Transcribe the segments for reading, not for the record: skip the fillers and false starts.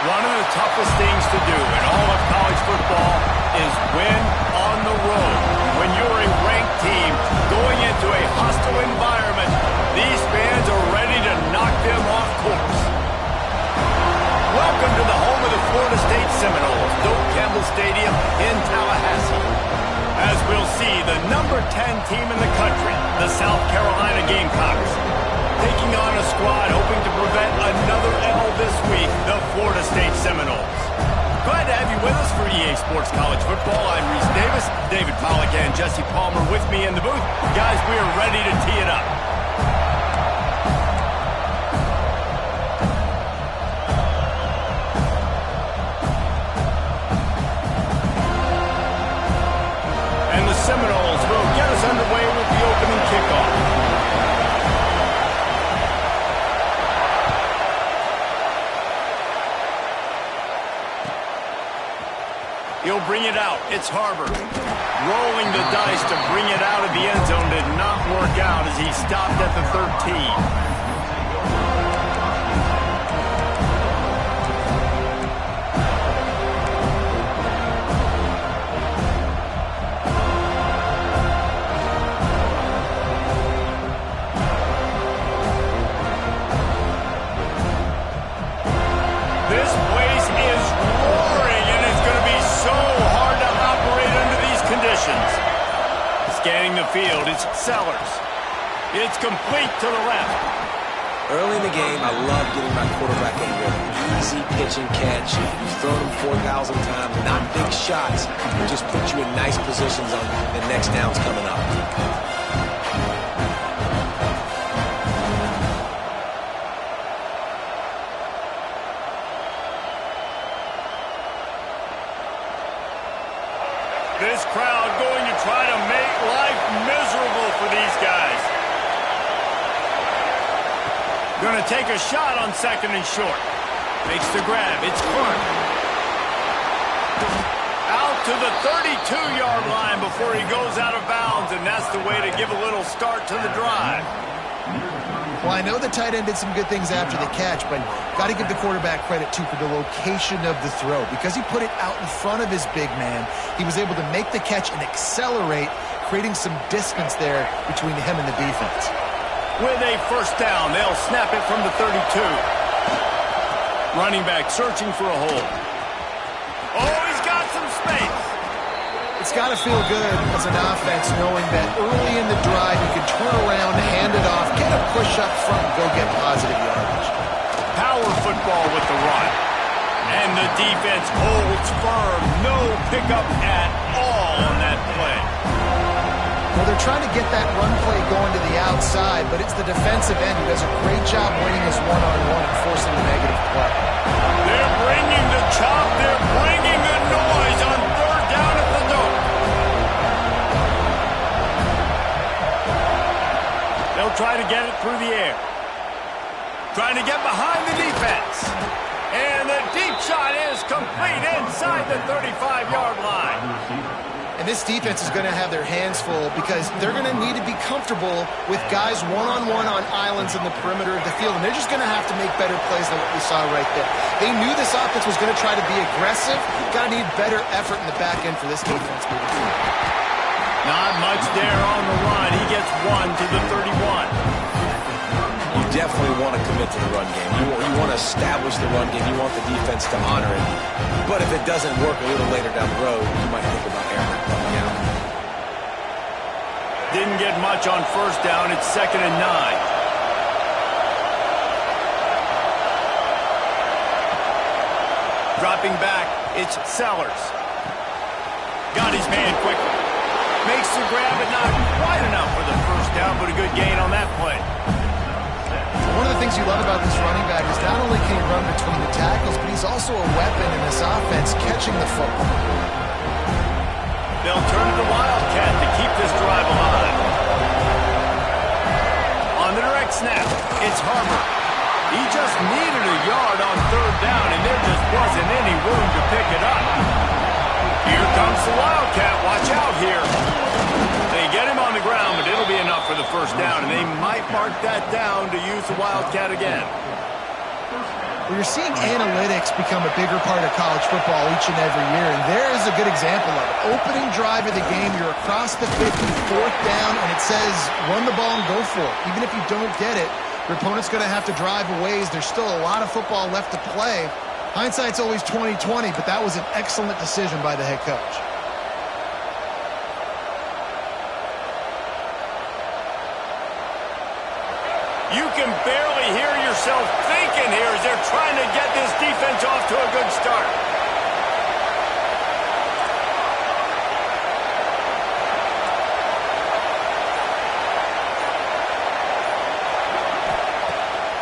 One of the toughest things to do in all of college football is win on the road. When you're a ranked team going into a hostile environment, these fans are ready to knock them off course. Welcome to the home of the Florida State Seminoles, Doak Campbell Stadium in Tallahassee. As we'll see, the number 10 team in the country, the South Carolina Gamecocks, taking on a squad hoping to prevent another L this week, the Florida State Seminoles. Glad to have you with us for EA Sports College Football. I'm Reese Davis, David Pollack and Jesse Palmer with me in the booth. Guys, we are ready to tee it up. And the Seminoles will get us underway with the opening kickoff. He'll bring it out. It's Harbor. Rolling the dice to bring it out of the end zone did not work out as he stopped at the 13. This place is roaring, and it's going to be so hard to operate under these conditions. Scanning the field, it's Sellers. It's complete to the left. Early in the game, I love getting my quarterback in rhythm. Easy pitch and catch. You've thrown him 4,000 times. Not big shots, but just put you in nice positions on the next downs coming up. This crowd going to try to make life miserable for these guys. Going to take a shot on second and short. Makes the grab. It's Clark. Out to the 32-yard line before he goes out of bounds, and that's the way to give a little start to the drive. Well, I know the tight end did some good things after the catch, but got to give the quarterback credit, too, for the location of the throw. Because he put it out in front of his big man, he was able to make the catch and accelerate, creating some distance there between him and the defense. With a first down, they'll snap it from the 32. Running back searching for a hole. Oh, he's got some space. It's got to feel good as an offense knowing that early in the drive you can turn around, hand it off, get a push up front, and go get positive yardage. Power football with the run. And the defense holds firm. No pickup at all on that play. Well, they're trying to get that run play going to the outside, but it's the defensive end who does a great job winning his one-on-one and forcing the negative play. They're bringing the chop. They're bringing the noise on third down at the Doak. They'll try to get it through the air. Trying to get behind the defense. And the deep shot is complete inside the 35-yard line. And this defense is going to have their hands full because they're going to need to be comfortable with guys one-on-one on islands in the perimeter of the field. And they're just going to have to make better plays than what we saw right there. They knew this offense was going to try to be aggressive. Got to need better effort in the back end for this defense moving forward. Not much there on the run. He gets one to the 31. You definitely want to commit to the run game. You want to establish the run game. You want the defense to honor it. But if it doesn't work a little later down the road, you might think about airing it coming out. Didn't get much on first down. It's 2nd and 9. Dropping back, it's Sellers. Got his man quickly. Makes the grab, but not quite enough for the first down, but a good gain on that play. One of the things you love about this running back is not only can he run between the tackles, but he's also a weapon in this offense, catching the football. They'll turn to the Wildcat to keep this drive alive. On the direct snap, it's Harbor. He just needed a yard on third down, and there just wasn't any room to pick it up. Here comes the Wildcat. Watch out here. They get him on the ground, but it'll be enough for the first down, and they might mark that down to use the Wildcat again. Well, you're seeing analytics become a bigger part of college football each and every year, and there is a good example of it. Opening drive of the game, you're across the 50, 4th down, and it says run the ball and go for it. Even if you don't get it, your opponent's going to have to drive a ways. There's still a lot of football left to play. Hindsight's always 20/20, but that was an excellent decision by the head coach. You can barely hear yourself thinking here as they're trying to get this defense off to a good start.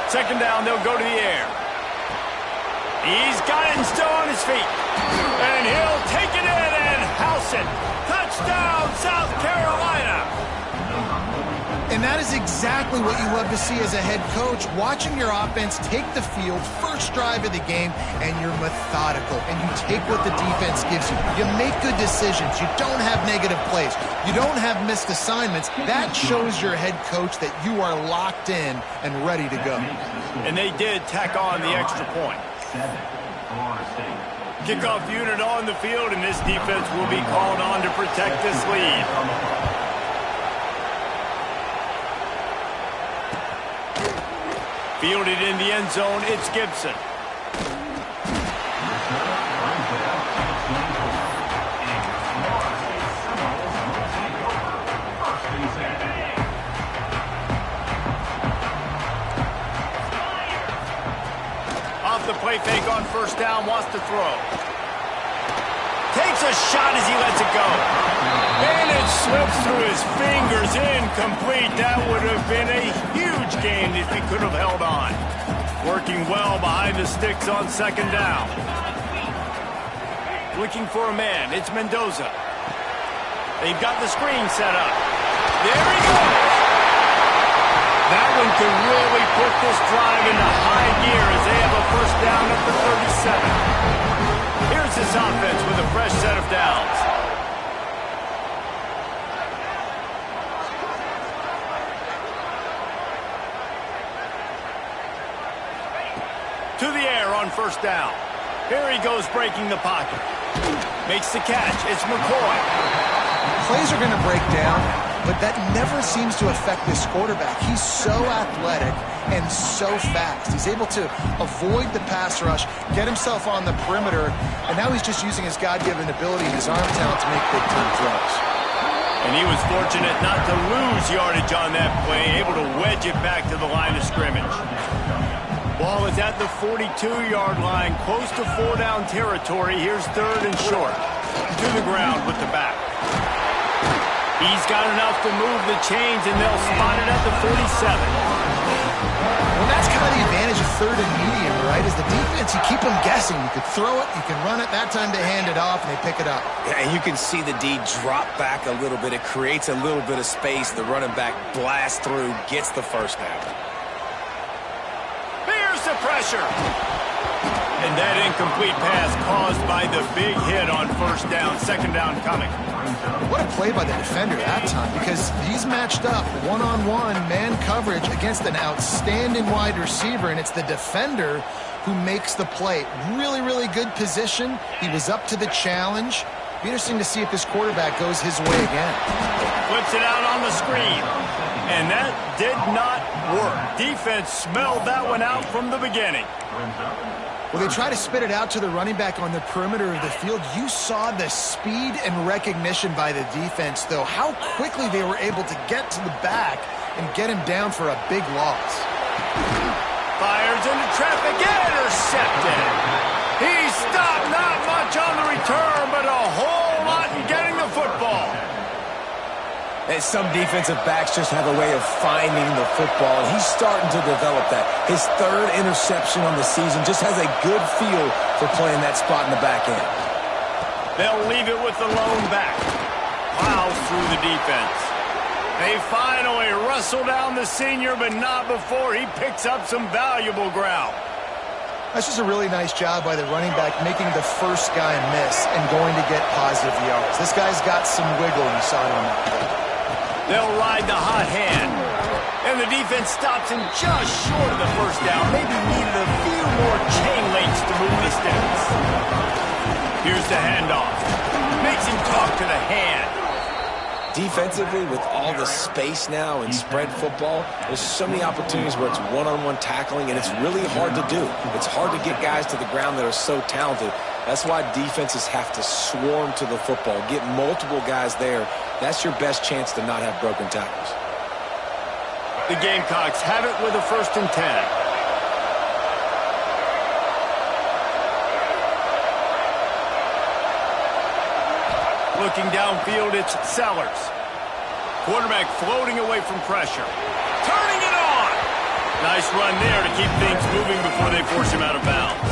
Second down, they'll go to the air. He's got it and still on his feet. And he'll take it in and house it. Touchdown, South Carolina. And that is exactly what you love to see as a head coach, watching your offense take the field, first drive of the game, and you're methodical, and you take what the defense gives you. You make good decisions. You don't have negative plays. You don't have missed assignments. That shows your head coach that you are locked in and ready to go. And they did tack on the extra point. Kickoff unit on the field, and this defense will be called on to protect this lead. Fielded in the end zone, it's Gibson. Off the play fake on first down, wants to throw. Takes a shot as he lets it go. And it slips through his fingers, incomplete. That would have been a huge gain if he could have held on. Working well behind the sticks on second down. Looking for a man, it's Mendoza. They've got the screen set up. There he goes. That one could really put this drive into high gear as they have a first down at the 37. Here's this offense with a fresh set of downs. To the air on first down. Here he goes breaking the pocket. Makes the catch. It's McCoy. Plays are going to break down, but that never seems to affect this quarterback. He's so athletic and so fast. He's able to avoid the pass rush, get himself on the perimeter, and now he's just using his God-given ability and his arm talent to make big-time throws. And he was fortunate not to lose yardage on that play, able to wedge it back to the line of scrimmage. Ball is at the 42-yard line, close to 4-down territory. Here's third and short. To the ground with the back. He's got enough to move the chains, and they'll spot it at the 47. Well, that's kind of the advantage of third and medium, right? Is the defense, you keep them guessing. You could throw it, you can run it. That time they hand it off, and they pick it up. Yeah, and you can see the D drop back a little bit. It creates a little bit of space. The running back blasts through, gets the first down. Here's the pressure. And that incomplete pass caused by the big hit on first down. Second down coming. What a play by the defender that time, because he's matched up one-on-one man coverage against an outstanding wide receiver, and it's the defender who makes the play. Really, really good position. He was up to the challenge. Be interesting to see if this quarterback goes his way again. Flips it out on the screen. And that did not work. Defense smelled that one out from the beginning. Well, they try to spit it out to the running back on the perimeter of the field. You saw the speed and recognition by the defense, though. How quickly they were able to get to the back and get him down for a big loss. Fires into traffic, intercepted. He stopped, not much on the return, but a whole lot in getting the football. And some defensive backs just have a way of finding the football, and he's starting to develop that. His third interception on the season, just has a good feel for playing that spot in the back end. They'll leave it with the lone back. Plows through the defense. They finally wrestle down the senior, but not before he picks up some valuable ground. That's just a really nice job by the running back, making the first guy miss and going to get positive yards. This guy's got some wiggle, and you saw it on that play. They'll ride the hot hand. And the defense stops him just short of the first down. Maybe needed a few move the sticks. Here's the handoff. Makes him talk to the hand. Defensively, with all the space now and spread football, there's so many opportunities where it's one-on-one tackling, and it's really hard to do. It's hard to get guys to the ground that are so talented. That's why defenses have to swarm to the football, get multiple guys there. That's your best chance to not have broken tackles. The Gamecocks have it with a 1st and 10. Looking downfield, it's Sellers. Quarterback floating away from pressure. Turning it on! Nice run there to keep things moving before they force him out of bounds.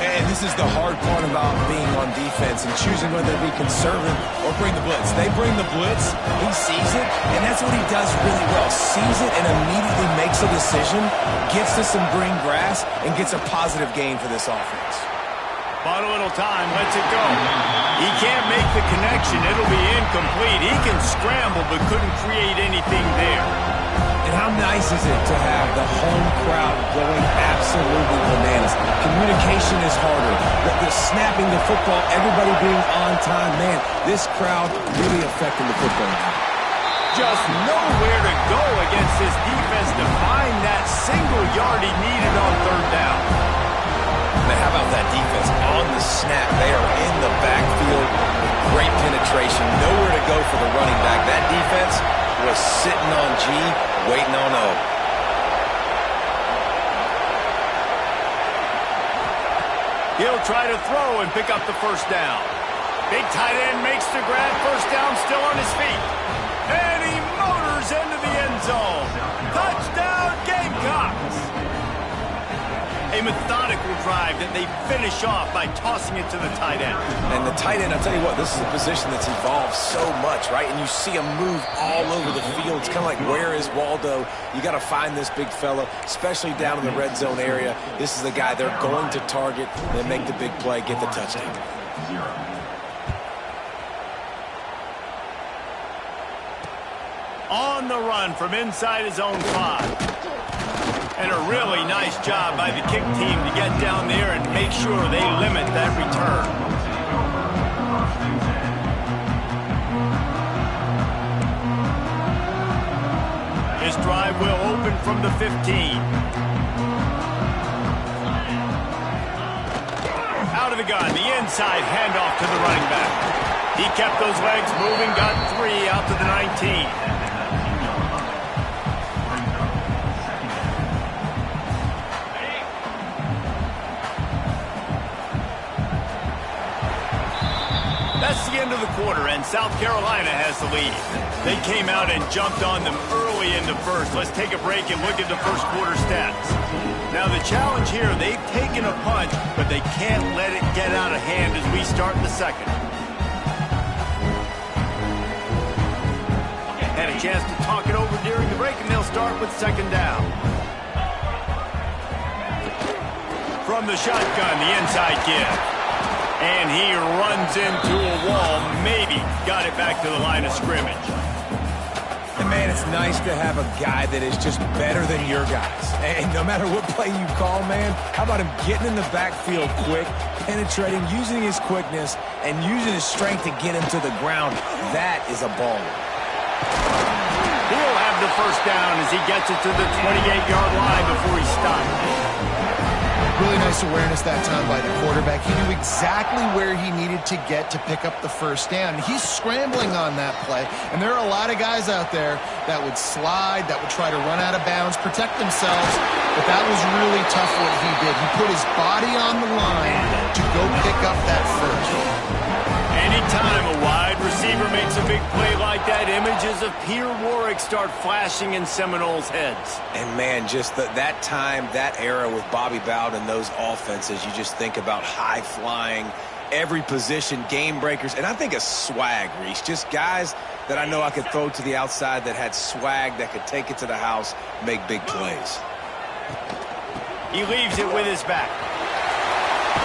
And this is the hard part about being on defense and choosing whether to be conservative or bring the blitz. They bring the blitz, he sees it, and that's what he does really well. Sees it and immediately makes a decision, gets to some green grass, and gets a positive gain for this offense. Bought a little time, lets it go. He can't make the connection. It'll be incomplete. He can scramble, but couldn't create anything there. And how nice is it to have the home crowd going absolutely bananas? Communication is harder. The snapping the football, everybody being on time. Man, this crowd really affecting the football game. Just nowhere to go against this defense to find that single yard he needed on 3rd down. Now, how about that defense on the snap? They are in the backfield with great penetration. Nowhere to go for the running back. That defense was sitting on G, waiting on O. He'll try to throw and pick up the 1st down. Big tight end makes the grab. 1st down, still on his feet. And he motors into the end zone. Touchdown, Gamecocks! A methodical drive that they finish off by tossing it to the tight end. And the tight end, I'll tell you what, this is a position that's evolved so much, right? And you see him move all over the field. It's kind of like, where is Waldo? You got to find this big fella, especially down in the red zone area. This is the guy they're going to target, then make the big play, get the touchdown. On the run from inside his own 5. And a really nice job by the kick team to get down there and make sure they limit that return. This drive will open from the 15. Out of the gun, the inside handoff to the running back. He kept those legs moving, got 3 out to the 19. That's the end of the quarter, and South Carolina has the lead. They came out and jumped on them early in the 1st. Let's take a break and look at the 1st quarter stats. Now, the challenge here, they've taken a punch, but they can't let it get out of hand as we start the 2nd. Had a chance to talk it over during the break, and they'll start with 2nd down. From the shotgun, the inside give. And he runs into a wall, maybe got it back to the line of scrimmage. And, man, it's nice to have a guy that is just better than your guys. And no matter what play you call, man, how about him getting in the backfield quick, penetrating, using his quickness, and using his strength to get him to the ground. That is a baller. He'll have the 1st down as he gets it to the 28-yard line before he stops. Really nice awareness that time by the quarterback. He knew exactly where he needed to get to pick up the 1st down. He's scrambling on that play, and there are a lot of guys out there that would slide, that would try to run out of bounds, protect themselves, but that was really tough what he did. He put his body on the line to go pick up that 1st. Anytime a wide receiver makes a big play like that, images of Peter Warrick start flashing in Seminoles' heads. And, man, just that time, that era with Bobby Bowden and those offenses, you just think about high-flying, every position, game breakers, and I think of swag, Reese. Just guys that I know I could throw to the outside that had swag, that could take it to the house, make big plays. He leaves it with his back.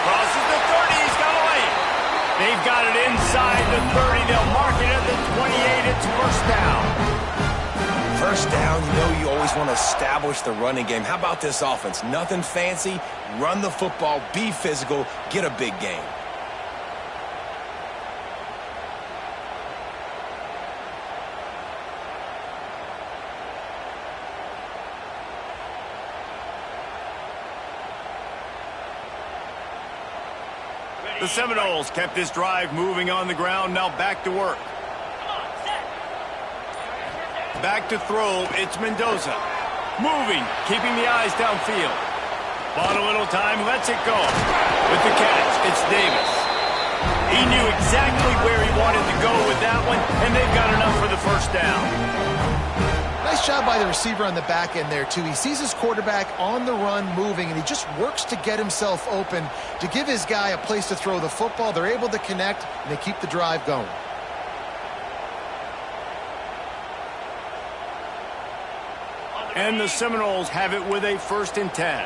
Crosses the 30, he's got away. They've got it inside the 30. They'll mark it at the 28. It's 1st down. first down, you know you always want to establish the running game. How about this offense? Nothing fancy. Run the football, be physical, get a big gain. The Seminoles kept this drive moving on the ground. Now back to work. Back to throw. It's Mendoza. Moving, keeping the eyes downfield. Bought a little time, lets it go. With the catch, it's Davis. He knew exactly where he wanted to go with that one, and they've got enough for the first down. Nice job by the receiver on the back end there, too. He sees his quarterback on the run moving, and he just works to get himself open to give his guy a place to throw the football. They're able to connect, and they keep the drive going. And the Seminoles have it with a 1st and 10.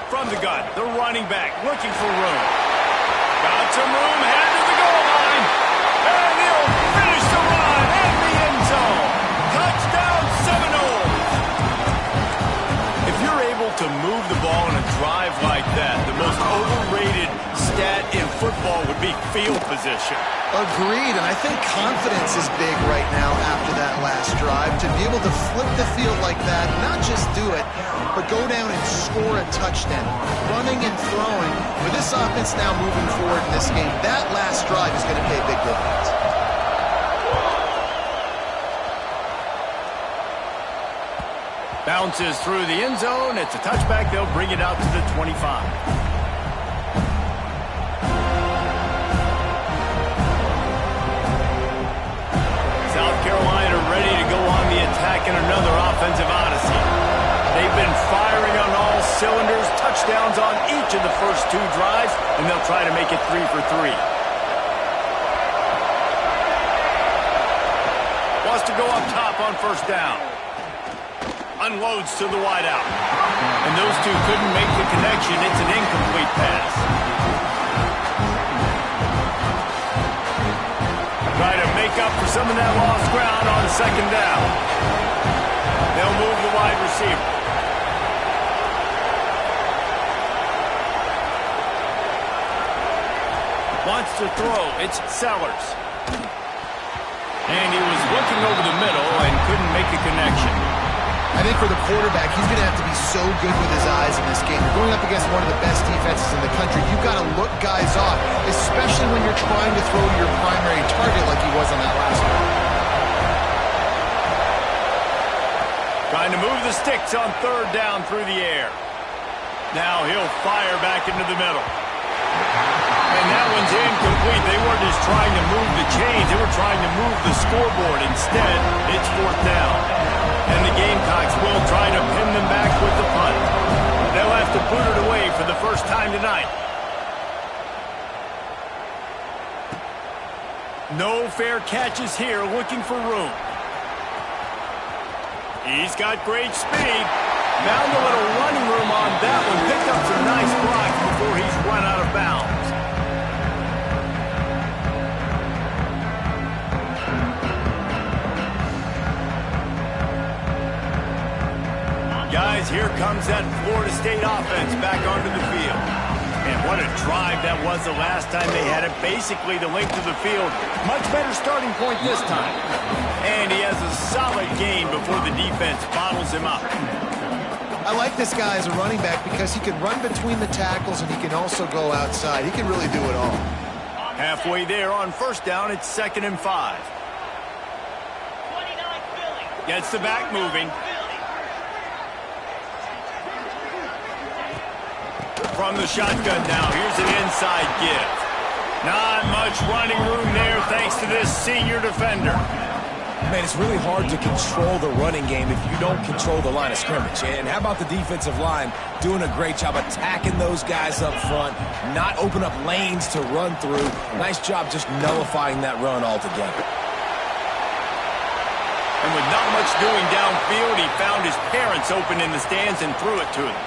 From the gun, the running back looking for room. Got some room, headed to the goal line. And he'll finish the run in the end zone. Touchdown, Seminoles. If you're able to move the ball in a drive like that, the most overrated stat in football would be field position. Agreed, and I think confidence is big right now after that last drive. To be able to flip the field like that, not just do it, but go down and score a touchdown. Running and throwing, with this offense now moving forward in this game, that last drive is going to pay big dividends. Bounces through the end zone. It's a touchback. They'll bring it out to the 25. South Carolina ready to go on the attack in another offensive odyssey. They've been firing on all cylinders, touchdowns on each of the first 2 drives, and they'll try to make it 3 for 3. Wants to go up top on 1st down. Unloads to the wideout. And those 2 couldn't make the connection. It's an incomplete pass. Try to make up for some of that lost ground on 2nd down. They'll move the wide receiver. Wants to throw. It's Sellers. And he was looking over the middle and couldn't make a connection. I think for the quarterback, he's going to have to be so good with his eyes in this game. You're going up against one of the best defenses in the country. You've got to look guys off, especially when you're trying to throw to your primary target like he was on that last one. Trying to move the sticks on 3rd down through the air. Now he'll fire back into the middle. And that one's incomplete. They weren't just trying to move the chains. They were trying to move the scoreboard. Instead, it's 4th down. And the Gamecocks will try to pin them back with the punt. They'll have to boot it away for the first time tonight. No fair catches here, looking for room. He's got great speed. Found a little running room on that one. Picked up some nice blocks before he's run out of bounds. Guys, here comes that Florida State offense back onto the field. And what a drive that was the last time they had it. Basically the length of the field. Much better starting point this time. And he has a solid gain before the defense bottles him up. I like this guy as a running back because he can run between the tackles and he can also go outside. He can really do it all. Halfway there on 1st down, it's 2nd and 5. Gets the back moving. From the shotgun now, here's an inside give. Not much running room there thanks to this senior defender. Man, it's really hard to control the running game if you don't control the line of scrimmage. And how about the defensive line doing a great job attacking those guys up front, not open up lanes to run through. Nice job just nullifying that run altogether. And with not much doing downfield, he found his parents open in the stands and threw it to them.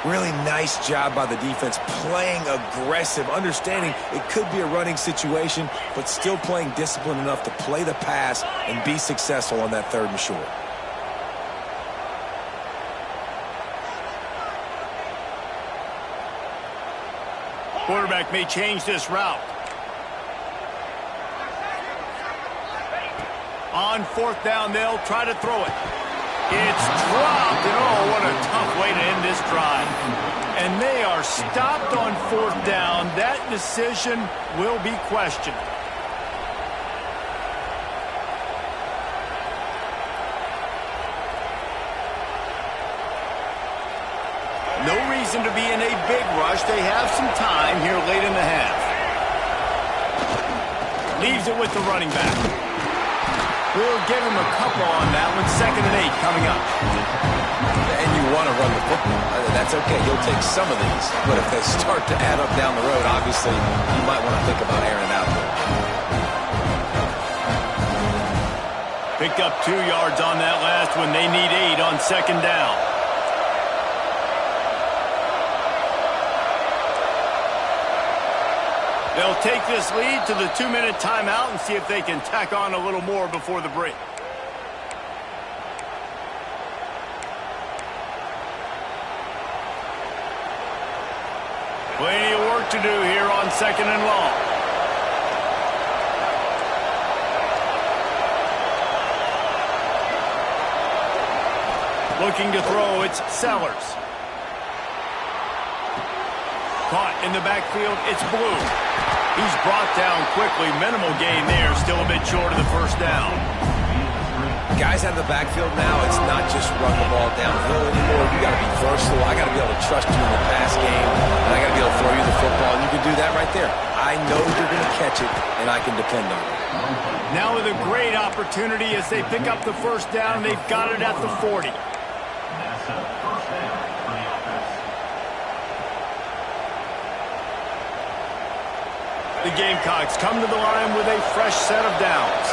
Really nice job by the defense, playing aggressive, understanding it could be a running situation, but still playing disciplined enough to play the pass and be successful on that 3rd and short. Quarterback may change this route. On 4th down, they'll try to throw it. It's dropped, and oh, what a tough way to end this drive. And they are stopped on 4th down. That decision will be questioned. No reason to be in a big rush. They have some time here late in the half. Leaves it with the running back. We'll give him a couple on that one. 2nd and 8 coming up. And you want to run the football. That's okay. You'll take some of these. But if they start to add up down the road, obviously, you might want to think about airing it out there. Picked up 2 yards on that last one. They need 8 on 2nd down. They'll take this lead to the 2-minute timeout and see if they can tack on a little more before the break. Plenty of work to do here on 2nd and long. Looking to throw, it's Sellers. Caught in the backfield, it's Blue. He's brought down quickly. Minimal gain there, still a bit short of the 1st down. Guys out of the backfield now, it's not just run the ball downhill anymore. You got to be versatile. I got to be able to trust you in the pass game, and I got to be able to throw you the football, and you can do that right there. I know you're going to catch it, and I can depend on it. Now with a great opportunity as they pick up the 1st down. They've got it at the 40. The Gamecocks come to the line with a fresh set of downs.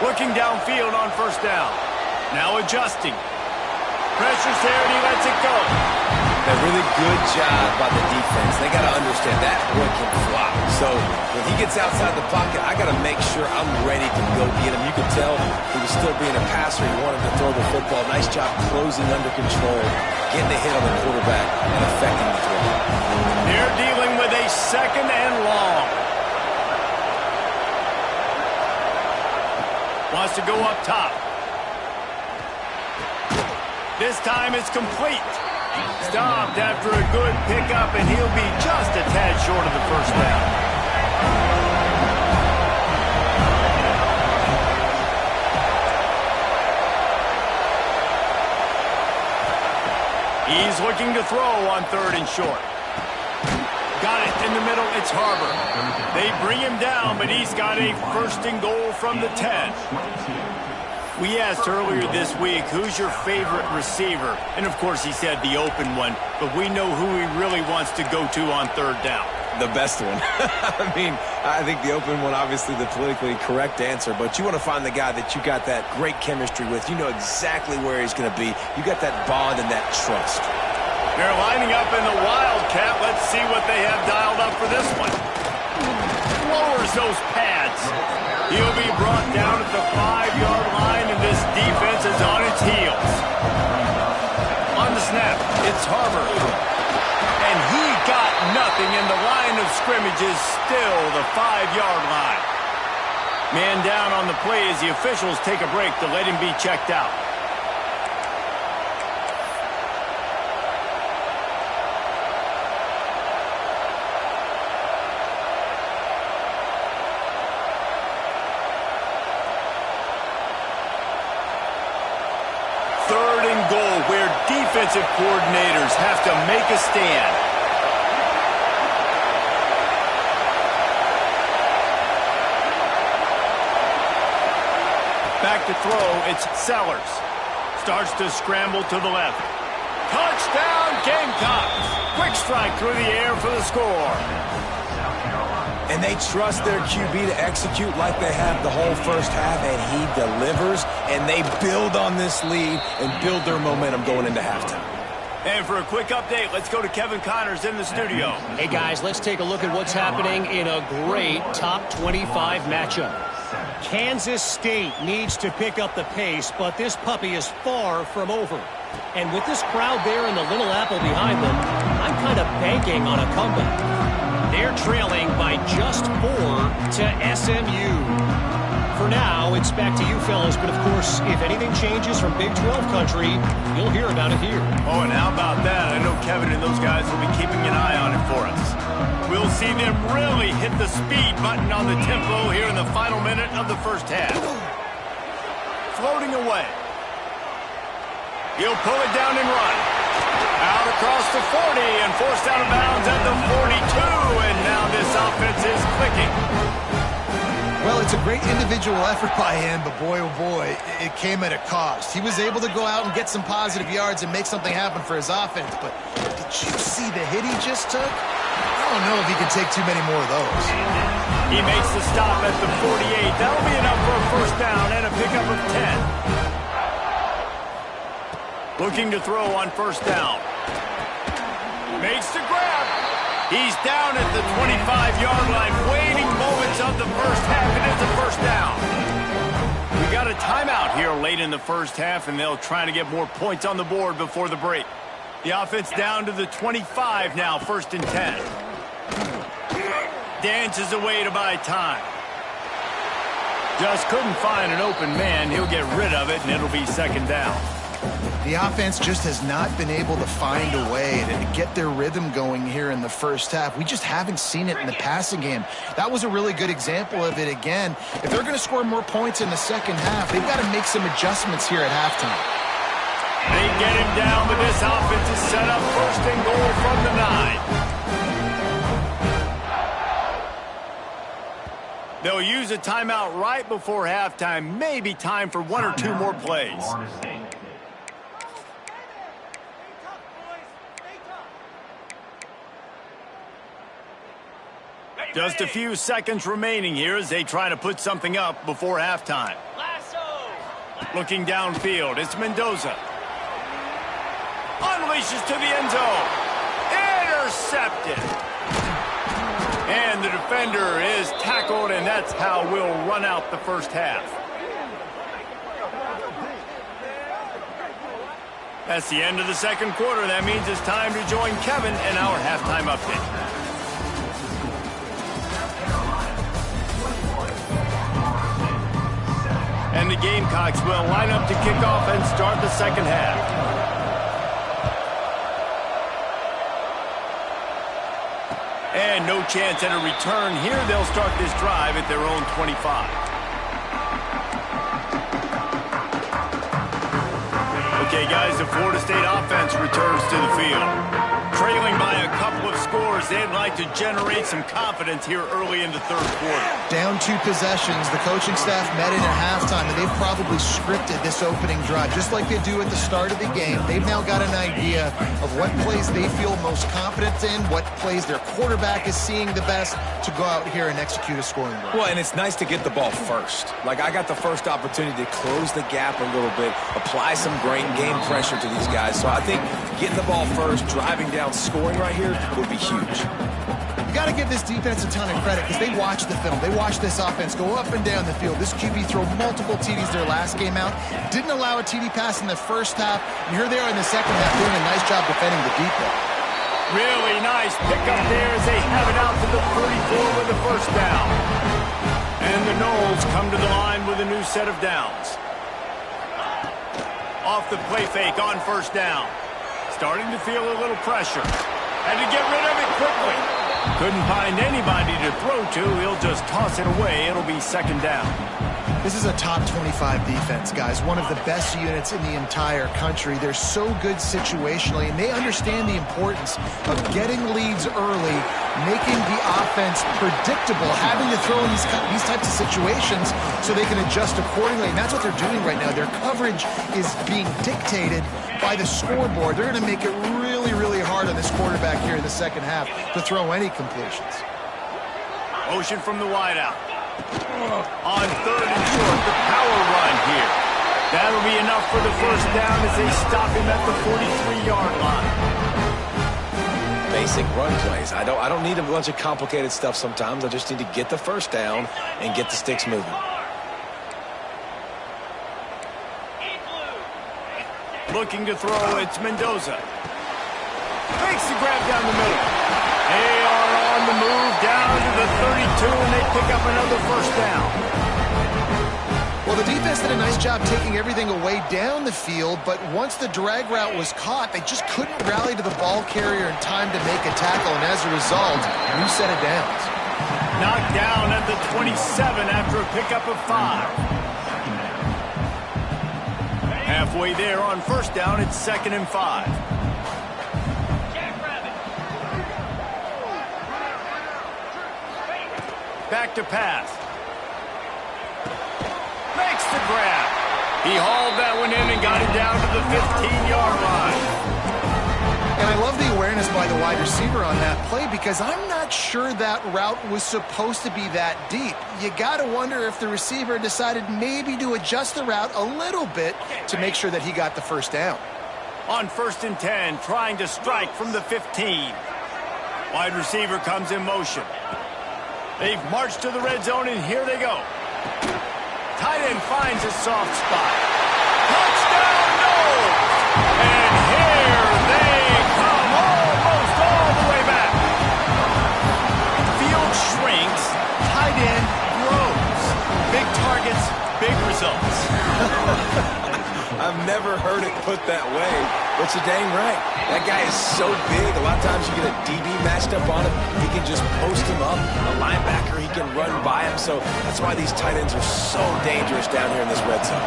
Looking downfield on 1st down. Now adjusting. Pressure's there and he lets it go. A really good job by the defense. They got to understand that boy can fly. So when he gets outside the pocket, I got to make sure I'm ready to go get him. You could tell he was still being a passer. He wanted to throw the football. Nice job closing under control, getting a hit on the quarterback, and affecting the throw. They're dealing with a 2nd and long. Wants to go up top. This time it's complete. Stopped after a good pickup, and he'll be just a tad short of the 1st down. He's looking to throw on 3rd and short. Got it in the middle. It's Harbor. They bring him down, but he's got a 1st and goal from the 10. We asked earlier this week, who's your favorite receiver? And, of course, he said the open one, but we know who he really wants to go to on 3rd down. The best one. I mean, I think the open one, obviously the politically correct answer, but you want to find the guy that you got that great chemistry with. You know exactly where he's going to be. You got that bond and that trust. They're lining up in the Wildcat. Let's see what they have dialed up for this one. Lowers those pads. He'll be brought down at the 5-yard line, and this defense is on its heels. On the snap, it's Harbor. And he got nothing, and the line of scrimmage is still the 5-yard line. Man down on the play as the officials take a break to let him be checked out. Where defensive coordinators have to make a stand. Back to throw, it's Sellers. Starts to scramble to the left. Touchdown, Gamecocks! Quick strike through the air for the score. And they trust their QB to execute like they have the whole 1st half, and he delivers, and they build on this lead and build their momentum going into halftime. And for a quick update, let's go to Kevin Connors in the studio. Hey, guys, let's take a look at what's happening in a great top 25 matchup. Kansas State needs to pick up the pace, but this puppy is far from over. And with this crowd there and the Little Apple behind them, I'm kind of banking on a comeback. They're trailing by just 4 to SMU. For now, it's back to you fellas, but of course, if anything changes from Big 12 country, you'll hear about it here. Oh, and how about that? I know Kevin and those guys will be keeping an eye on it for us. We'll see them really hit the speed button on the tempo here in the final minute of the first half. Floating away. He'll pull it down and run. Out across the 40 and forced out of bounds at the 42, and now this offense is clicking. Well, it's a great individual effort by him, but boy, oh boy, it came at a cost. He was able to go out and get some positive yards and make something happen for his offense, but did you see the hit he just took? I don't know if he can take too many more of those. He makes the stop at the 48. That'll be enough for a first down and a pickup of 10. Looking to throw on first down. Makes the grab. He's down at the 25-yard line, waiting moments of the first half, and it's a first down. We got a timeout here late in the first half, and they'll try to get more points on the board before the break. The offense down to the 25 now, 1st and 10. Dances away to buy time. Just couldn't find an open man. He'll get rid of it, and it'll be 2nd down. The offense just has not been able to find a way to get their rhythm going here in the first half. We just haven't seen it in the passing game. That was a really good example of it again. If they're going to score more points in the second half, they've got to make some adjustments here at halftime. They get him down, but this offense is set up 1st and goal from the 9. They'll use a timeout right before halftime. Maybe time for 1 or 2 more plays. Just a few seconds remaining here as they try to put something up before halftime. Looking downfield, it's Mendoza. Unleashes to the end zone. Intercepted. And the defender is tackled, and that's how we'll run out the first half. That's the end of the second quarter. That means it's time to join Kevin in our halftime update. And the Gamecocks will line up to kick off and start the second half. And no chance at a return here. They'll start this drive at their own 25. Okay, guys, the Florida State offense returns to the field. Trailing by a couple of scores, they'd like to generate some confidence here early in the third quarter. Down 2 possessions, the coaching staff met in at halftime, and they've probably scripted this opening drive, just like they do at the start of the game. They've now got an idea of what plays they feel most confident in, what plays their quarterback is seeing the best to go out here and execute a scoring drive. Well, and it's nice to get the ball first. Like, I got the first opportunity to close the gap a little bit, apply some great game pressure to these guys. So I think getting the ball first, driving down, scoring right here would be huge. You got to give this defense a ton of credit because they watched the film. They watched this offense go up and down the field. This QB throw multiple TDs their last game out. Didn't allow a TD pass in the first half. And here they are in the second half doing a nice job defending the deep ball. Really nice pickup there as they have it out to the 44 with the first down. And the Noles come to the line with a new set of downs. Off the play fake on first down. Starting to feel a little pressure. Had to get rid of it quickly. Couldn't find anybody to throw to. He'll just toss it away. It'll be 2nd down. This is a top 25 defense, guys. One of the best units in the entire country. They're so good situationally, and they understand the importance of getting leads early, making the offense predictable, having to throw in these types of situations so they can adjust accordingly. And that's what they're doing right now. Their coverage is being dictated by the scoreboard. They're going to make it really, really hard on this quarterback here in the second half to throw any completions. Motion from the wideout. On 3rd and short, the power run here. That'll be enough for the first down as they stop him at the 43-yard line. Basic run plays. I don't need a bunch of complicated stuff sometimes. I just need to get the first down and get the sticks moving. Looking to throw, it's Mendoza. Makes the grab down the middle. They are on the move down to the 32, and they pick up another first down. Well, the defense did a nice job taking everything away down the field, but once the drag route was caught, they just couldn't rally to the ball carrier in time to make a tackle, and as a result, new set of downs. Knocked down at the 27 after a pickup of 5. Halfway there on first down, it's 2nd and 5. Back to pass. Makes the grab. He hauled that one in and got it down to the 15-yard line. And I love the awareness by the wide receiver on that play because I'm not sure that route was supposed to be that deep. You got to wonder if the receiver decided maybe to adjust the route a little bit to make sure that he got the first down. On 1st and 10, trying to strike from the 15. Wide receiver comes in motion. They've marched to the red zone, and here they go. Tight end finds a soft spot. Touchdown, no! And here they come, almost all the way back. Field shrinks, tight end grows. Big targets, big results. I've never heard it put that way, but you're dang right. That guy is so big. A lot of times you get a DB matched up on him. He can just post him up. A linebacker, he can run by him. So that's why these tight ends are so dangerous down here in this red zone.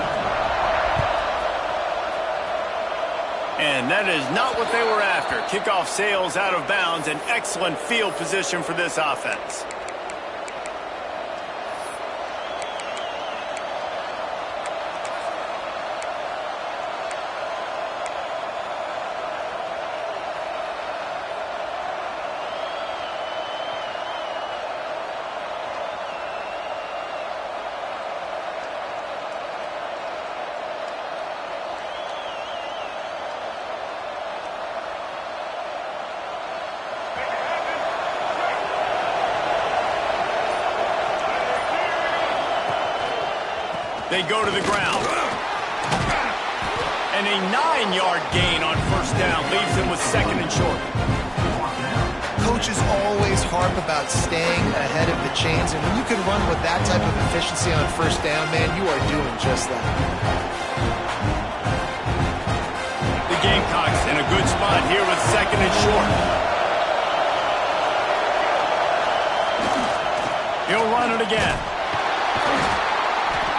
And that is not what they were after. Kickoff sails out of bounds. An excellent field position for this offense. They go to the ground. And a 9-yard gain on first down leaves them with 2nd and short. Coaches always harp about staying ahead of the chains, and when you can run with that type of efficiency on first down, man, you are doing just that. The Gamecocks in a good spot here with 2nd and short. He'll run it again.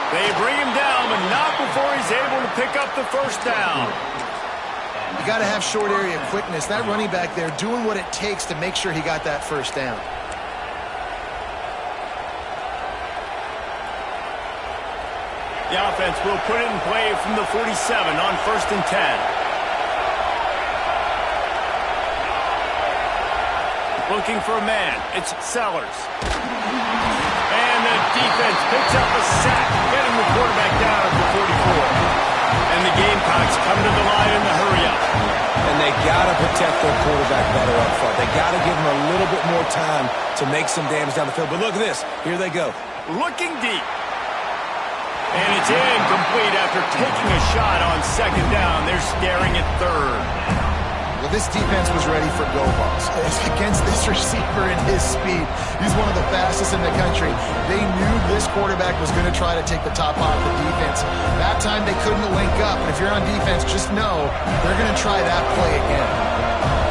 They bring him down, but not before he's able to pick up the first down. You got to have short area quickness. That running back there doing what it takes to make sure he got that first down. The offense will put it in play from the 47 on 1st and 10. Looking for a man. It's Sellers. And the defense picks up a sack, getting the quarterback down at the 44. And the Gamecocks come to the line in the hurry-up. And they got to protect their quarterback better up front. They got to give him a little bit more time to make some damage down the field. But look at this. Here they go. Looking deep. And it's incomplete after taking a shot on 2nd down. They're staring at 3rd. Well, this defense was ready for go-balls. Against this receiver and his speed, he's one of the fastest in the country. They knew this quarterback was going to try to take the top off the defense. That time they couldn't link up, and if you're on defense, just know they're going to try that play again.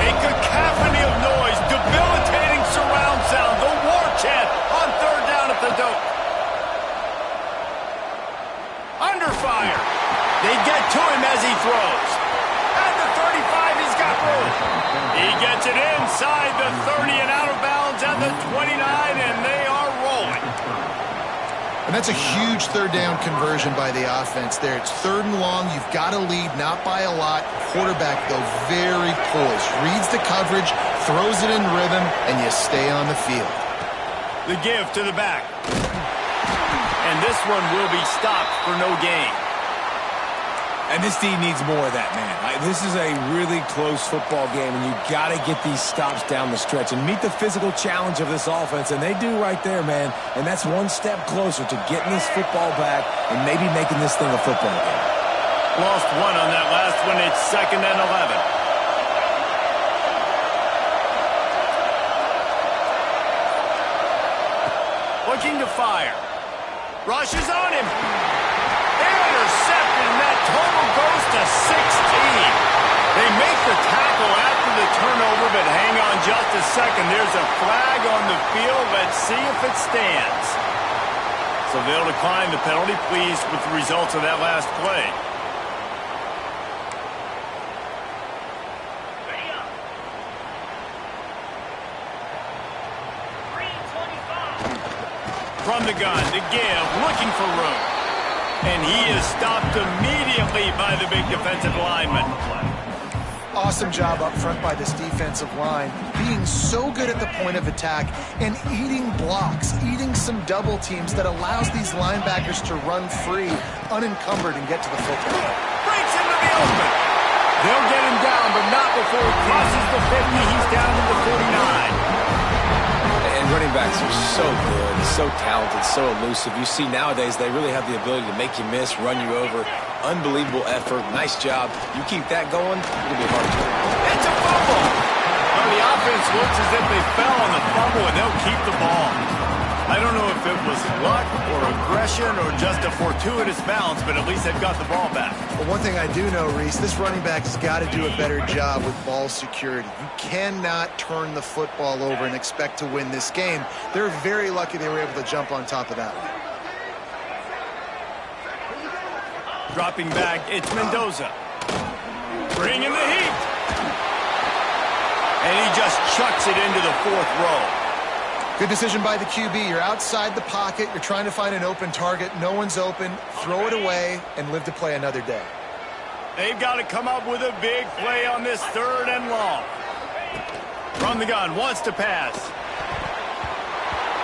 A cacophony of noise, debilitating surround sound, the war chant on 3rd down at the dope. Under fire. They get to him as he throws. At the 35, he's got room. He gets it inside the 30 and out of bounds at the 29, and they are rolling. And that's a huge 3rd down conversion by the offense there. It's 3rd and long. You've got to lead, not by a lot. Quarterback, though, very poised. Reads the coverage, throws it in rhythm, and you stay on the field. The give to the back. And this one will be stopped for no gain. And this D needs more of that, man. This is a really close football game, and you got to get these stops down the stretch and meet the physical challenge of this offense, and they do right there, man. And that's one step closer to getting this football back and maybe making this thing a football game. Lost one on that last one. It's 2nd and 11. Looking to fire. Rushes on him. Intercepted, and that total goes to 16. They make the tackle after the turnover, but hang on just a second. There's a flag on the field. Let's see if it stands. So they'll decline the penalty, pleased with the results of that last play. From the gun to give, looking for room. And he is stopped immediately by the big defensive lineman. Awesome job up front by this defensive line, being so good at the point of attack and eating blocks, eating some double teams that allows these linebackers to run free, unencumbered, and get to the football. Breaks into the open. They'll get him down, but not before he crosses the 50. He's down to the 49. And running backs are so good, so talented, so elusive. You see nowadays they really have the ability to make you miss, run you over. Unbelievable effort. Nice job. You keep that going, it'll be hard to win. It's a fumble. Well, the offense looks as if they fell on the fumble, and they'll keep the ball. I don't know if it was luck or aggression or just a fortuitous bounce, but at least they've got the ball back. But one thing I do know, Reese, this running back has got to do a better job with ball security. You cannot turn the football over and expect to win this game. They're very lucky they were able to jump on top of that one. Dropping back, it's Mendoza. Bringing the heat. And he just chucks it into the 4th row. Good decision by the QB. You're outside the pocket. You're trying to find an open target. No one's open. Throw it away and live to play another day. They've got to come up with a big play on this 3rd and long. From the gun, wants to pass.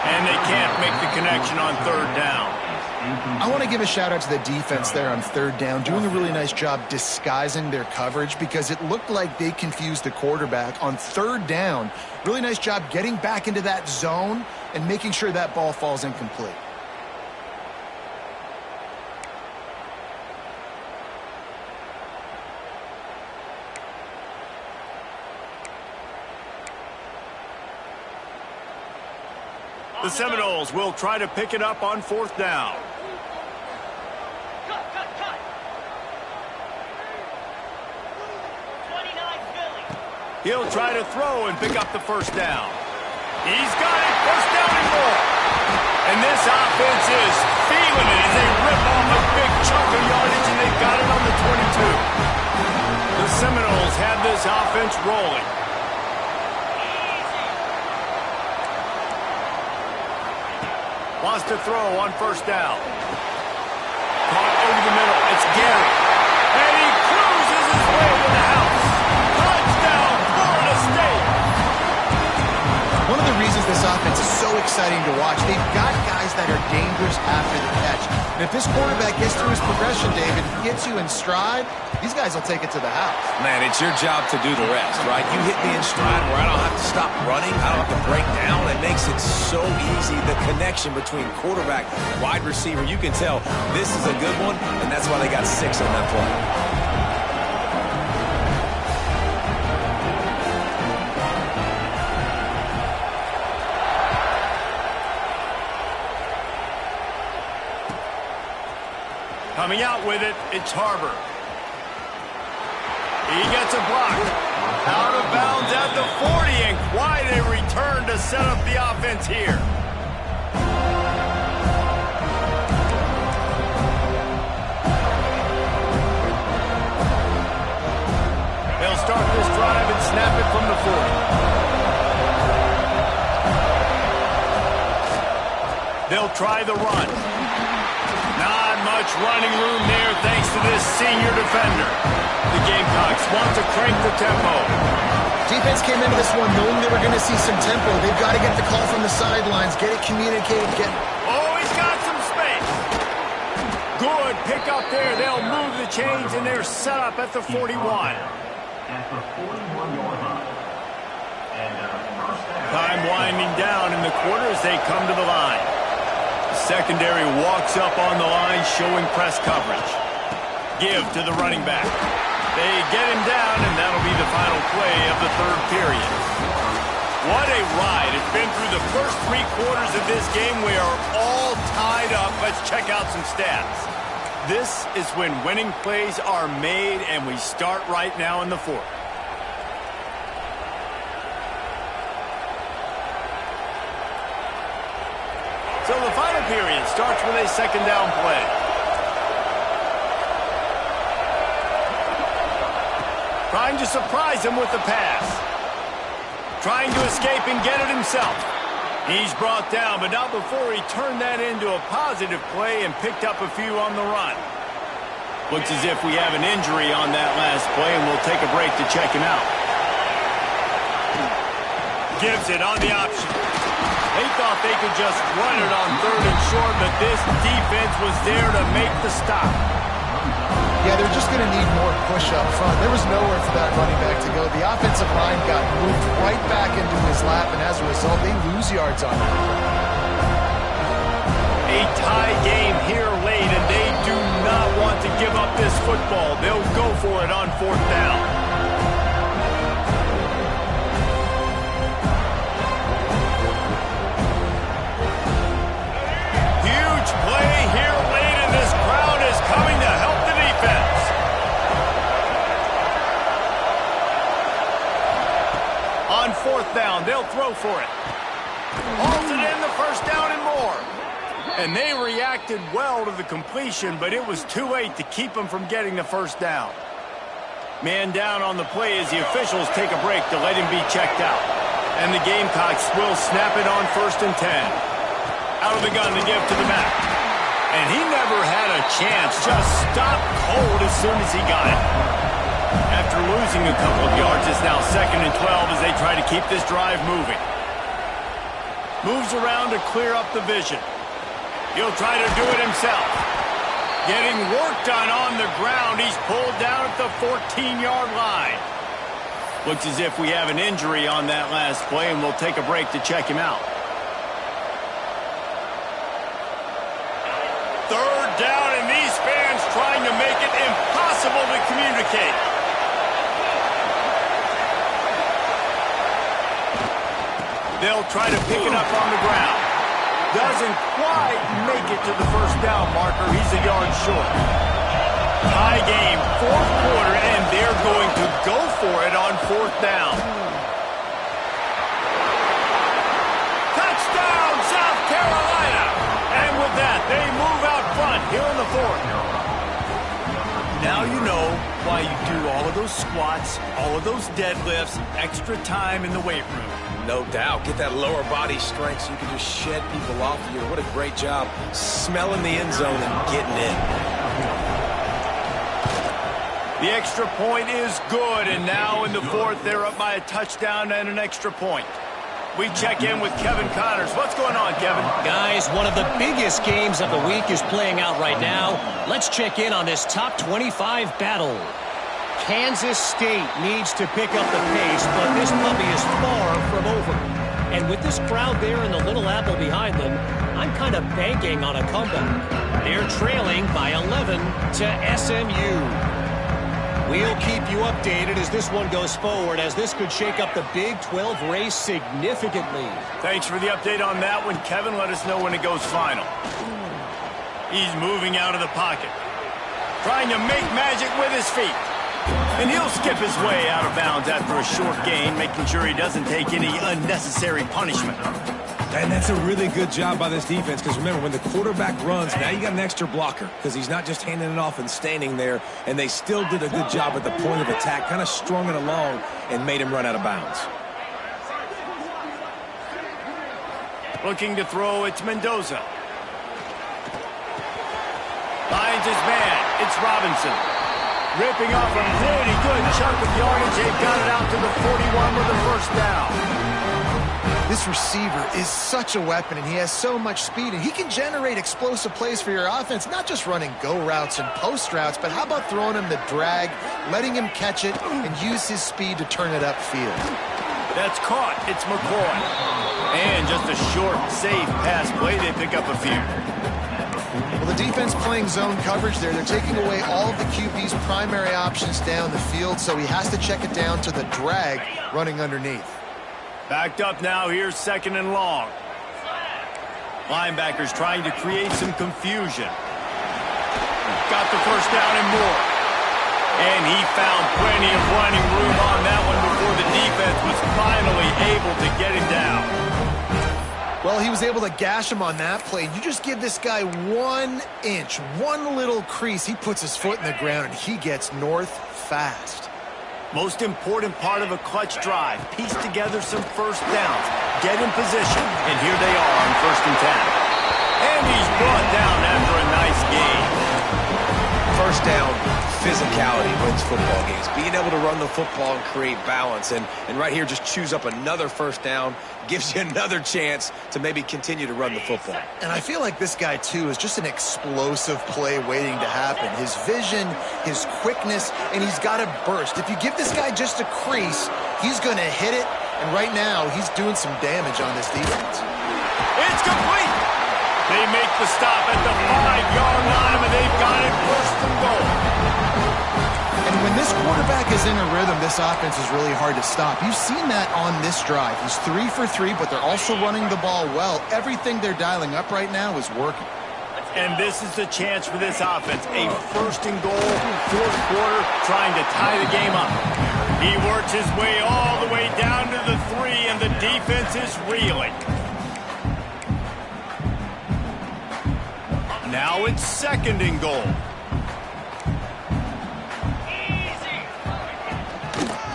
And they can't make the connection on 3rd down. I want to give a shout out to the defense there on 3rd down, doing a really nice job disguising their coverage because it looked like they confused the quarterback on 3rd down. Really nice job getting back into that zone and making sure that ball falls incomplete. The Seminoles will try to pick it up on 4th down. He'll try to throw and pick up the 1st down. He's got it, 1st down and more. And this offense is feeling it as they rip off a big chunk of yardage, and they've got it on the 22. The Seminoles have this offense rolling. Wants to throw on 1st down. Caught over the middle. It's Gary. And he cruises his way to the house. Touchdown, Florida State. One of the reasons this offense is so exciting to watch, they've got guys that are dangerous after the catch. And if this quarterback gets through his progression, David, gets you in stride, these guys will take it to the house. Man, it's your job to do the rest, right? You hit me in stride where I don't have to stop running. I don't have to break down. It makes it so easy. The connection between quarterback and wide receiver, you can tell this is a good one, and that's why they got 6 on that play. Coming out with it, it's Harbor. He gets a block. Out of bounds at the 40, and quite a return to set up the offense here. They'll start this drive and snap it from the 40. They'll try the run. Not much running room there thanks to this senior defender. The Gamecocks want to crank the tempo. Defense came into this one knowing they were going to see some tempo. They've got to get the call from the sidelines, get it communicated, get... Oh, he's got some space. Good pickup there. They'll move the chains, and they're set up at the 41. Time winding down in the quarter as they come to the line. The secondary walks up on the line, showing press coverage. Give to the running back. They get him down, and that'll be the final play of the third period. What a ride. It's been through the first 3 quarters of this game. We are all tied up. Let's check out some stats. This is when winning plays are made, and we start right now in the fourth. So the final period starts with a second down play. Trying to surprise him with the pass. Trying to escape and get it himself. He's brought down, but not before he turned that into a positive play and picked up a few on the run. Looks as if we have an injury on that last play, and we'll take a break to check him out. Gives it on the option. They thought they could just run it on third and short, but this defense was there to make the stop. Yeah, they're just going to need more push up front. There was nowhere for that running back to go. The offensive line got moved right back into his lap, and as a result, they lose yards on that. A tie game here late, and they do not want to give up this football. They'll go for it on fourth down. Huge play here late, and this crowd is coming to help the defense. On fourth down, they'll throw for it. Halted in the first down and more. And they reacted well to the completion, but it was too late to keep them from getting the first down. Man down on the play as the officials take a break to let him be checked out. And the Gamecocks will snap it on 1st and 10. Out of the gun to give to the back. And he never had a chance. Just stopped cold as soon as he got it. After losing a couple of yards, it's now 2nd and 12 as they try to keep this drive moving. Moves around to clear up the vision. He'll try to do it himself. Getting work done on the ground. He's pulled down at the 14-yard line. Looks as if we have an injury on that last play, and we'll take a break to check him out. Third down, and these fans trying to make it impossible to communicate. They'll try to pick it up on the ground. Doesn't quite make it to the first down marker. He's a yard short. Tie game, fourth quarter, and they're going to go for it on fourth down. Touchdown, South Carolina! And with that, they move out front here in the fourth. Now you know why you do all of those squats, all of those deadlifts, extra time in the weight room. No doubt. Get that lower body strength so you can just shed people off of you. What a great job smelling the end zone and getting in. The extra point is good, and now in the fourth, they're up by a touchdown and an extra point. We check in with Kevin Connors. What's going on, Kevin? Guys, one of the biggest games of the week is playing out right now. Let's check in on this top 25 battle. Kansas State needs to pick up the pace, but this puppy is far from over. And with this crowd there and the Little Apple behind them, I'm kind of banking on a comeback. They're trailing by 11 to SMU. We'll keep you updated as this one goes forward, as this could shake up the Big 12 race significantly. Thanks for the update on that one, Kevin. Let us know when it goes final. He's moving out of the pocket, trying to make magic with his feet. And he'll skip his way out of bounds after a short gain, making sure he doesn't take any unnecessary punishment. And that's a really good job by this defense, because remember, when the quarterback runs, now you got an extra blocker, because he's not just handing it off and standing there, and they still did a good job at the point of attack, kind of strung it along and made him run out of bounds. Looking to throw, it's Mendoza. Finds his man, it's Robinson. Ripping off a pretty good chunk of yardage. They've got it out to the 41 with the first down. This receiver is such a weapon, and he has so much speed, and he can generate explosive plays for your offense, not just running go routes and post routes, but how about throwing him the drag, letting him catch it, and use his speed to turn it upfield. That's caught. It's McCoy. And just a short, safe pass play. They pick up a few. Well, the defense playing zone coverage there. They're taking away all of the QB's primary options down the field, so he has to check it down to the drag running underneath. Backed up now. Here's 2nd and long. Linebackers trying to create some confusion. Got the first down and more. And he found plenty of running room on that one before the defense was finally able to get him down. Well, he was able to gash him on that play. You just give this guy 1 inch, one little crease, he puts his foot in the ground, and he gets north fast. Most important part of a clutch drive. Piece together some first downs. Get in position. And here they are on 1st and 10. And he's brought down after a nice gain. First down, physicality wins football games. Being able to run the football and create balance. And right here, just choose up another first down. Gives you another chance to maybe continue to run the football. And I feel like this guy, too, is just an explosive play waiting to happen. His vision, his quickness, and he's got a burst. If you give this guy just a crease, he's going to hit it. And right now, he's doing some damage on this defense. It's complete. They make the stop at the 5-yard line, and they've got it 1st and goal. And when this quarterback is in a rhythm, this offense is really hard to stop. You've seen that on this drive. He's 3 for 3, but they're also running the ball well. Everything they're dialing up right now is working. And this is the chance for this offense. A 1st and goal, 4th quarter, trying to tie the game up. He works his way all the way down to the 3, and the defense is reeling. Now it's 2nd and goal.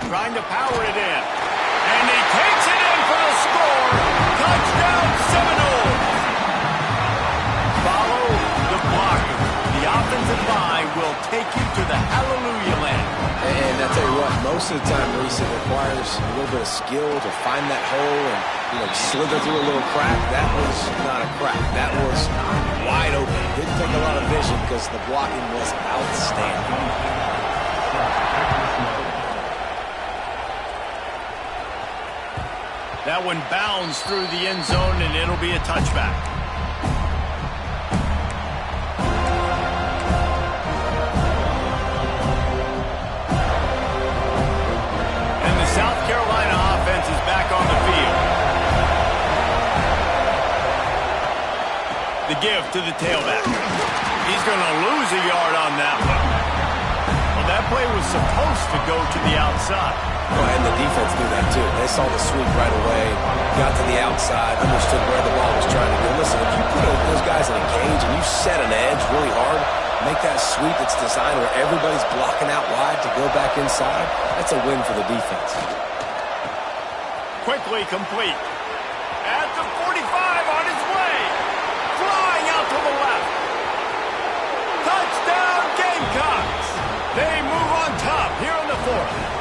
Trying to power it in. And he takes it in for the score. Touchdown Seminoles. Follow the blocker. The offensive line will take you to the hallelujah land. And I tell you what, most of the time, Reese, it requires a little bit of skill to find that hole and, slither through a little crack. That was not a crack. That was wide open. Didn't take a lot of vision because the blocking was outstanding. That one bounds through the end zone, and it'll be a touchback. And the South Carolina offense is back on the field. The give to the tailback. He's going to lose a yard on that one. Well, that play was supposed to go to the outside. Well, and the defense knew that, too. They saw the sweep right away, got to the outside, understood where the ball was trying to go. Listen, if you put those guys in a cage and you set an edge really hard, make that sweep that's designed where everybody's blocking out wide to go back inside, that's a win for the defense. Quickly complete. At the 45 on his way. Flying out to the left. Touchdown Gamecocks. They move on top here in the 4th.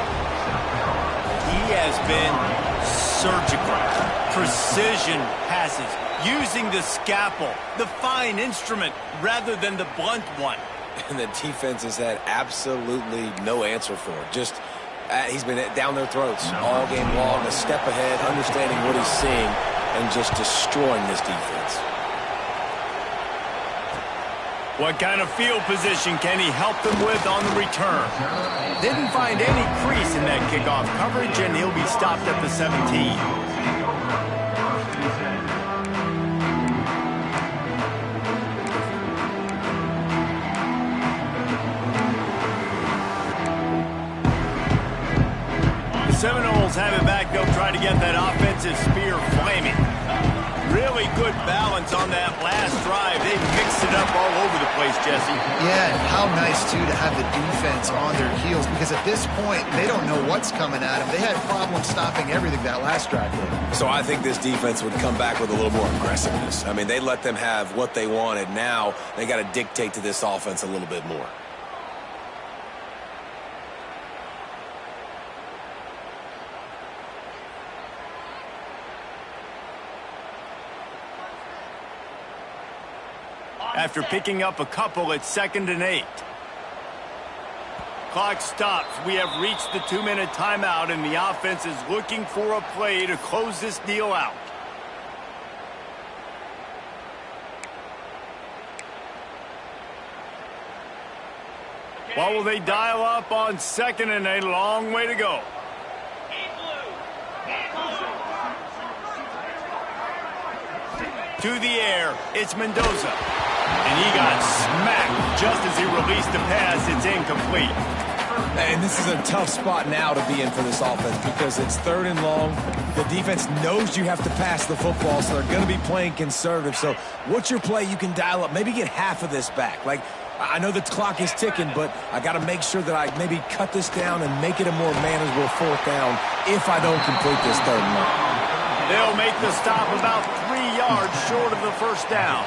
He has been surgical. Precision passes. Using the scalpel, the fine instrument, rather than the blunt one. And the defense has had absolutely no answer for it. Just, he's been down their throats all game long, a step ahead, understanding what he's seeing, and just destroying this defense. What kind of field position can he help them with on the return? Didn't find any crease in that kickoff coverage, and he'll be stopped at the 17. The Seminoles have it back. They'll try to get that offensive spear flaming. Really good balance on that last drive. They mixed it up all over the place, Jesse. Yeah, and how nice, too, to have the defense on their heels, because at this point, they don't know what's coming at them. They had problems stopping everything that last drive. So I think this defense would come back with a little more aggressiveness. I mean, they let them have what they wanted. Now they got to dictate to this offense a little bit more. after picking up a couple at 2nd and 8. Clock stops. We have reached the 2-minute timeout, and the offense is looking for a play to close this deal out. What will they dial up on 2nd and 8? Long way to go. To the air, it's Mendoza. And he got smacked just as he released the pass. It's incomplete. And this is a tough spot now to be in for this offense because it's 3rd and long. The defense knows you have to pass the football, so they're going to be playing conservative. So what's your play you can dial up? Maybe get half of this back. Like, I know the clock is ticking, but I got to make sure that I maybe cut this down and make it a more manageable 4th down if I don't complete this 3rd and long. They'll make the stop about 3 yards short of the 1st down.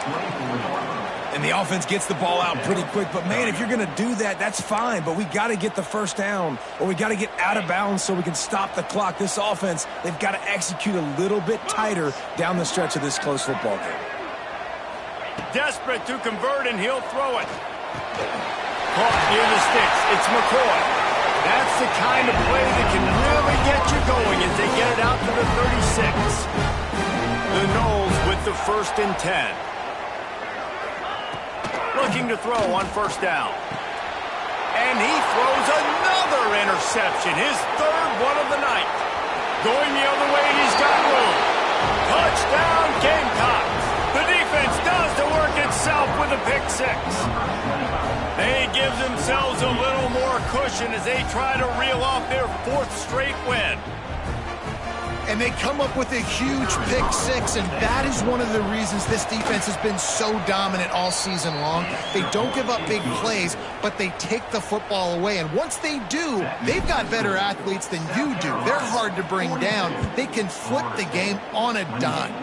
And the offense gets the ball out pretty quick. But, man, if you're going to do that, that's fine. But we got to get the 1st down, or we got to get out of bounds so we can stop the clock. This offense, they've got to execute a little bit tighter down the stretch of this close football game. Desperate to convert, and he'll throw it. Caught near the sticks. It's McCoy. That's the kind of play that can really get you going as they get it out to the 36. The Noles with the 1st and 10. Looking to throw on 1st down. And he throws another interception, his 3rd one of the night. Going the other way, he's got room. Touchdown, Gamecocks. The defense does the work itself with a pick 6. They give themselves a little more cushion as they try to reel off their 4th straight win. And they come up with a huge pick 6, and that is one of the reasons this defense has been so dominant all season long. They don't give up big plays, but they take the football away. And once they do, they've got better athletes than you do. They're hard to bring down. They can flip the game on a dime.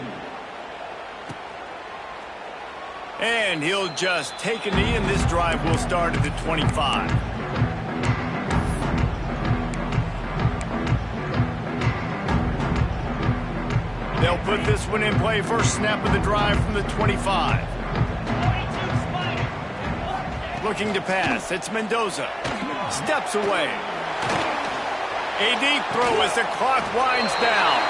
And he'll just take a knee, and this drive will start at the 25. They'll put this one in play. First snap of the drive from the 25. Looking to pass. It's Mendoza. Steps away. A deep throw as the clock winds down.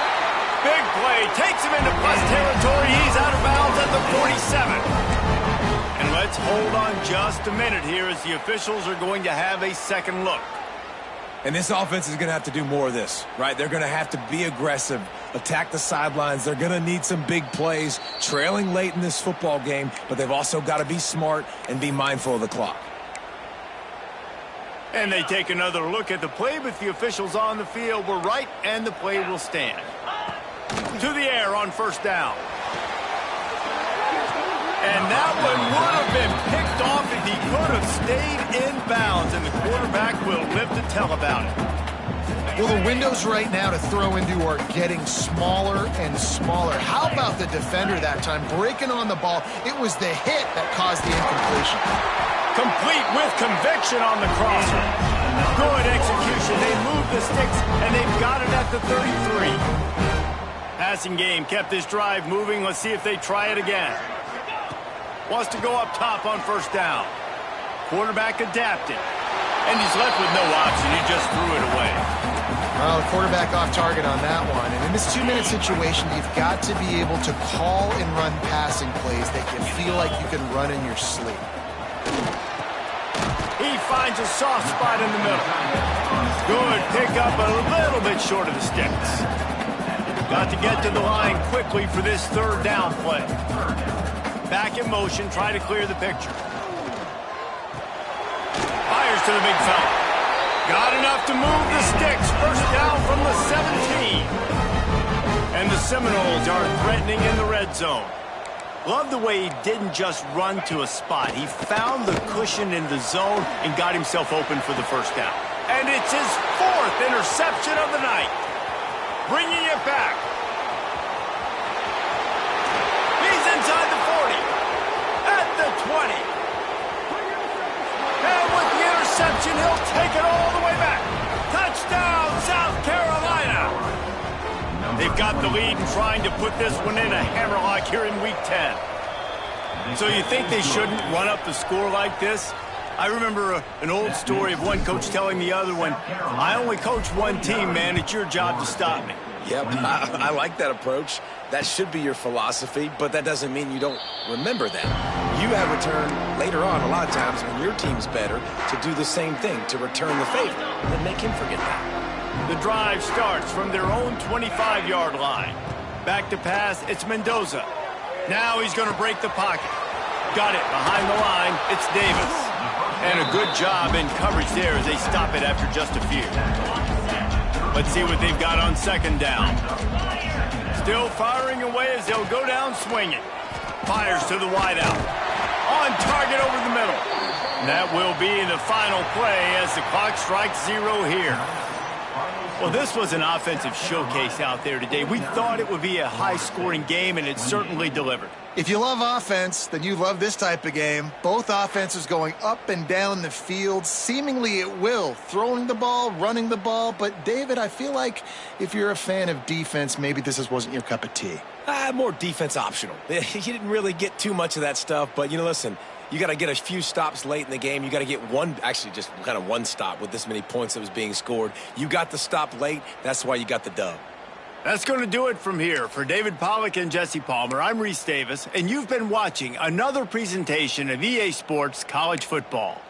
Big play. Takes him into plus territory. He's out of bounds at the 47. And let's hold on just a minute here as the officials are going to have a second look. And this offense is going to have to do more of this, right? They're going to have to be aggressive, attack the sidelines. They're going to need some big plays, trailing late in this football game, but they've also got to be smart and be mindful of the clock. And they take another look at the play, but the officials on the field were right, and the play will stand. To the air on 1st down. And that one would have been picked off if he could have stayed in bounds, and the quarterback will live to tell about it. Well, the windows right now to throw into are getting smaller and smaller. How about the defender that time breaking on the ball? It was the hit that caused the incompletion. Complete with conviction on the crosser. Good execution. They move the sticks, and they've got it at the 33. Passing game kept this drive moving. Let's see if they try it again. Wants to go up top on 1st down. Quarterback adapted. And he's left with no option. He just threw it away. Well, the quarterback off target on that one. And in this 2-minute situation, you've got to be able to call and run passing plays that you feel like you can run in your sleep. He finds a soft spot in the middle. Good pickup, a little bit short of the sticks. Got to get to the line quickly for this 3rd down play. Back in motion, try to clear the picture. Fires to the big fella. Got enough to move the sticks. 1st down from the 17. And the Seminoles are threatening in the red zone. Love the way he didn't just run to a spot. He found the cushion in the zone and got himself open for the 1st down. And it's his 4th interception of the night. Bringing it back. He's inside the 40. At the 20. And with the interception, he'll take it all the way back. Touchdown, South Carolina. They've got the lead and trying to put this one in a hammerlock here in Week 10. So you think they shouldn't run up the score like this? I remember an old story of one coach telling the other one, I only coach one team, man. It's your job to stop me. Yep, I like that approach. That should be your philosophy, but that doesn't mean you don't remember them. You have returned later on a lot of times when your team's better to do the same thing, to return the favor, and make him forget that. The drive starts from their own 25-yard line. Back to pass, it's Mendoza. Now he's going to break the pocket. Got it behind the line, it's Davis. And a good job in coverage there as they stop it after just a few. Let's see what they've got on second down. Still firing away as they'll go down swinging. Fires to the wideout. On target over the middle. That will be the final play as the clock strikes 0 here. Well, this was an offensive showcase out there today. We thought it would be a high-scoring game, and it certainly delivered. If you love offense, then you love this type of game. Both offenses going up and down the field, seemingly at will, throwing the ball, running the ball. But, David, I feel like if you're a fan of defense, maybe this wasn't your cup of tea. More defense optional. You didn't really get too much of that stuff, but, listen, you got to get a few stops late in the game. You got to get just kind of one stop with this many points that was being scored. You got the stop late. That's why you got the dub. That's going to do it from here. For David Pollack and Jesse Palmer, I'm Reese Davis, and you've been watching another presentation of EA Sports College Football.